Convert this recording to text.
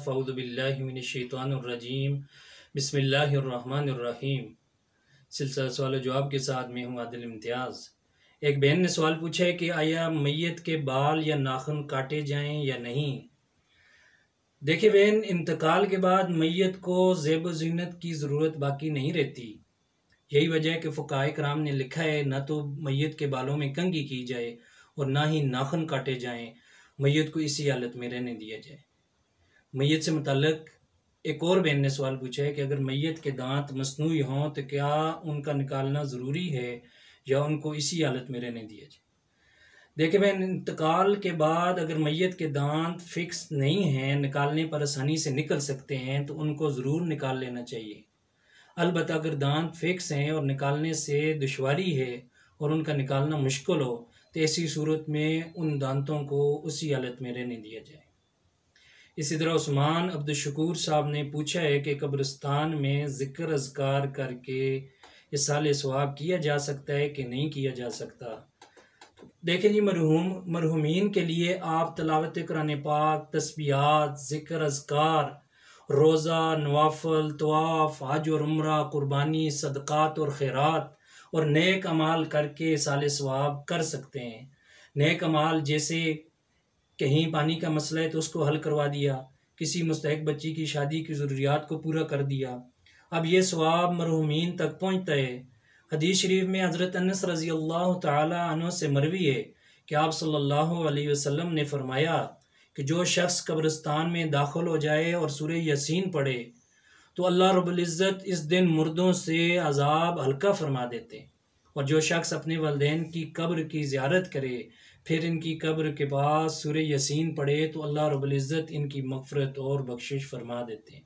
فاعوذ باللہ من الشیطان الرجیم بسم اللہ الرحمن الرحیم۔ سلسلہ سوال و جواب کے ساتھ میں ہوں عادل امتیاز۔ ایک بہن نے سوال پوچھا ہے کہ آیا میت کے بال یا ناخن کاٹے جائیں یا نہیں؟ دیکھیں بہن، انتقال کے بعد میت کو زیب و زینت کی ضرورت باقی نہیں رہتی۔ یہی وجہ ہے کہ فقہائے کرام نے لکھا ہے نہ تو میت کے بالوں میں کنگھی کی جائے اور نہ ہی ناخن کاٹے جائیں، میت کو اسی حالت میں رہنے دیا جائے۔ میت سے متعلق ایک اور بہن نے سوال پوچھا ہے کہ اگر میت کے دانت مصنوعی ہوں تو کیا ان کا نکالنا ضروری ہے یا ان کو اسی حالت میں رہنے دیا جائے؟ دیکھیں بہن، انتقال کے بعد اگر میت کے دانت فکس نہیں ہیں، نکالنے پر آسانی سے نکل سکتے ہیں تو ان کو ضرور نکال لینا چاہیے۔ البتہ اگر دانت فکس ہیں اور نکالنے سے دشواری ہے اور ان کا نکالنا مشکل ہو تو ایسی صورت میں ان دانتوں کو اسی حالت میں رہنے دیا جائے۔ اسی طرح عثمان عبدالشکور صاحب نے پوچھا ہے کہ قبرستان میں ذکر اذکار کر کے اصالہ ثواب کیا جا سکتا ہے کہ نہیں کیا جا سکتا؟ دیکھیں جی، مرحومین کے لیے آپ تلاوت قرآن پاک، تسبیحات، ذکر اذکار، روزہ، نوافل، طواف، حج اور عمرہ، قربانی، صدقات اور خیرات اور نیک اعمال کر کے اصالہ ثواب کر سکتے ہیں۔ نیک اعمال جیسے کہیں پانی کا مسئلہ ہے تو اس کو حل کروا دیا، کسی مستحق بچی کی شادی کی ضروریات کو پورا کر دیا، اب یہ ثواب مرحومین تک پہنچتا ہے۔ حدیث شریف میں حضرت انس رضی اللہ تعالی عنہ سے مروی ہے کہ آپ صلی اللہ علیہ وسلم نے فرمایا کہ جو شخص قبرستان میں داخل ہو جائے اور سورہ یاسین پڑھے تو اللہ رب العزت اس دن مردوں سے عذاب ہلکا فرما دیتے، اور جو شخص اپنے والدین کی قبر کی زیارت کرے پھر ان کی قبر کے پاس سورہ یاسین پڑھے تو اللہ رب العزت ان کی مغفرت اور بخشش فرما دیتے ہیں۔